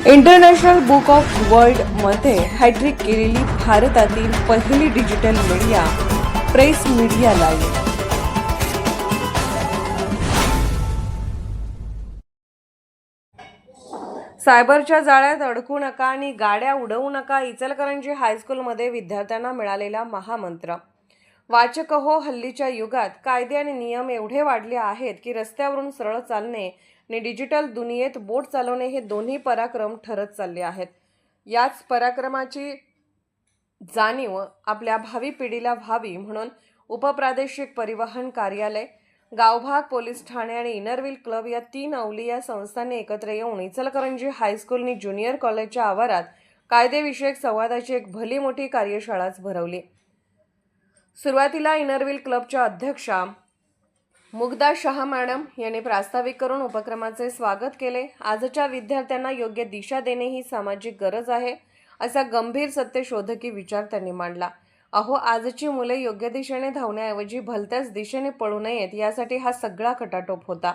International book of वर्ल्डमध्ये hat trick केलेली भारतातील पहिली digital media press media live. सायबरच्या जाळ्यात अडकू नका आणि गाड्या उडवू नका, इचलकरंजी हायस्कूलमध्ये विद्यार्थ्यांना मिळालेला महामंत्र. वाचक हो, हल्लीच्या युगात कायदे आणि नियम एवढे वाढले आहेत की रस्त्यावरून सरळ चालणे आणि डिजिटल दुनियेत बोट चालवणे हे दोन्ही पराक्रम ठरत चालले आहेत. याच पराक्रमाची जाणीव आपल्या भावी पिढीला व्हावी म्हणून उपप्रादेशिक परिवहन कार्यालय, गावभाग पोलीस ठाणे आणि इनरव्हील क्लब या 3 अवलिया संस्थांनी एकत्र येऊन इचलकरंजी हायस्कूल आणि ज्युनियर कॉलेजच्या आवारात कायदेविषयक संवादाची एक भली मोठी कार्यशाळाच भरवली. सुरुवातीला इनरव्हील क्लबच्या अध्यक्षा मुग्धा शाह मॅडम यांनी प्रास्ताविक करून उपक्रमाचे स्वागत केले. आजच्या विद्यार्थ्यांना योग्य दिशा देणे ही सामाजिक गरज आहे, असा गंभीर सत्यशोधकी विचार त्यांनी मांडला. अहो, आजची मुले योग्य दिशेने धावण्याऐवजी भलत्याच दिशेने पळू नयेत यासाठी हा सगळा खटाटोप होता.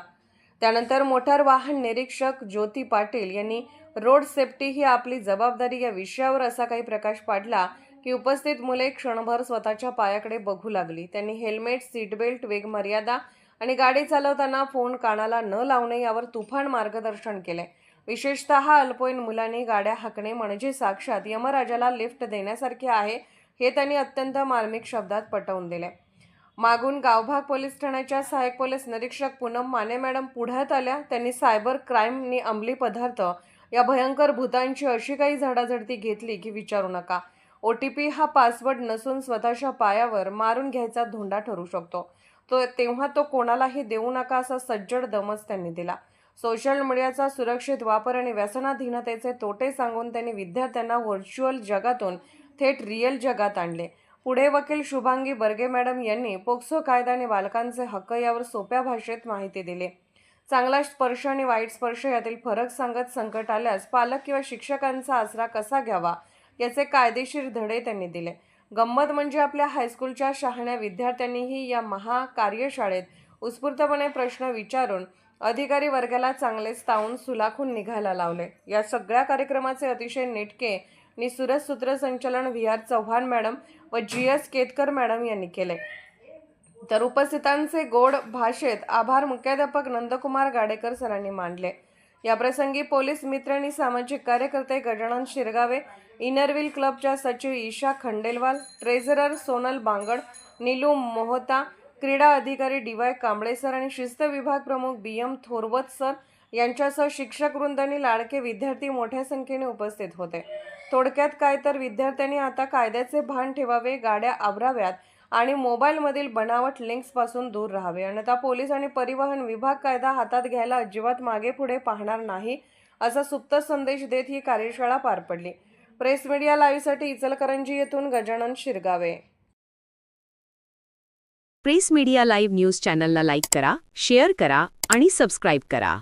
त्यानंतर मोटार वाहन निरीक्षक ज्योती पाटील यांनी रोड सेफ्टी ही आपली जबाबदारी या विषयावर असा काही प्रकाश पाडला की उपस्थित मुले क्षणभर स्वतःच्या पायाकडे बघू लागली. त्यांनी हेल्मेट, सीट बेल्ट, वेग मर्यादा आणि गाडी चालवताना फोन कानाला न लावणे यावर तुफान मार्गदर्शन केले. विशेषतः अल्पवयीन मुलांनी गाड्या हाकणे म्हणजे साक्षात यमराजाला लिफ्ट देण्यासारखे आहे हे त्यांनी अत्यंत मार्मिक शब्दात पटवून दिले. मागून गावभाग पोलीस ठाण्याच्या सहाय्यक पोलीस निरीक्षक पूनम माने मॅडम पुढ्यात आल्या. त्यांनी सायबर क्राईम आणि अंमली पदार्थ या भयंकर भूतांची अशी काही झाडाझडती घेतली की विचारू नका. OTP हा पासवर्ड नसून स्वतःच्या पायावर मारून घ्यायचा धोंडा ठरू शकतो. तेव्हा तो कोणालाही देऊ नका असा सज्जड दमच त्यांनी दिला. सोशल मीडियाचा सुरक्षित वापर आणि व्यसनाधीनतेचे तोटे सांगून त्यांनी विद्यार्थ्यांना व्हर्च्युअल जगातून थेट रिअल जगात आणले. पुढे वकील शुभांगी बर्गे मॅडम यांनी पोक्सो कायदा आणि बालकांचे हक्क यावर सोप्या भाषेत माहिती दिली. चांगला स्पर्श आणि वाईट स्पर्श यातील फरक सांगत संकट आल्यास पालक किंवा शिक्षकांचा आसरा कसा घ्यावा याचे कायदेशीर धडे त्यांनी दिले. गंमत म्हणजे आपल्या हायस्कूलच्या शहाण्या विद्यार्थ्यांनीही या कार्यशाळेत उत्स्फूर्तपणे प्रश्न विचारून अधिकारी वर्गाला चांगलेच तावून सुलाखून निघायला लावले. या सगळ्या कार्यक्रमाचे अतिशय नेटके आणि सुरस सूत्रसंचालन VR चव्हाण मॅडम व GS केतकर मॅडम यांनी केले. तर उपस्थितांचे गोड भाषेत आभार मुख्याध्यापक नंदकुमार गाडेकर सरांनी मानले. याप्रसंगी पोलीस मित्र आणि सामाजिक कार्यकर्ते गजानन शिरगावे, इनरव्हील क्लबच्या सचिव ईशा खंडेलवाल, ट्रेझरर सोनल बांगड, नीलू मोहता, क्रीडा अधिकारी DY कांबळे सर आणि शिस्त विभाग प्रमुख BM थोरवत सर यांच्यासह शिक्षक वृंद आणि लाडके विद्यार्थी मोठ्या संख्येने उपस्थित होते. थोडक्यात काय तर विद्यार्थ्यांनी आता कायद्याचे भान ठेवावे, गाड्या आवराव्यात आणि मोबाईलमधील बनावट लिंक्सपासून दूर राहावे. अन्यथा पोलीस आणि परिवहन विभाग कायदा हातात घ्यायला अजिबात मागे पुढे पाहणार नाही असा सुप्त संदेश देत ही कार्यशाळा पार पडली. प्रेस मीडिया लाईव्हसाठी इचलकरंजी येथून Gajanan Shirgave. Press media live news चॅनलला लाईक करा, शेअर करा आणि सबस्क्राईब करा.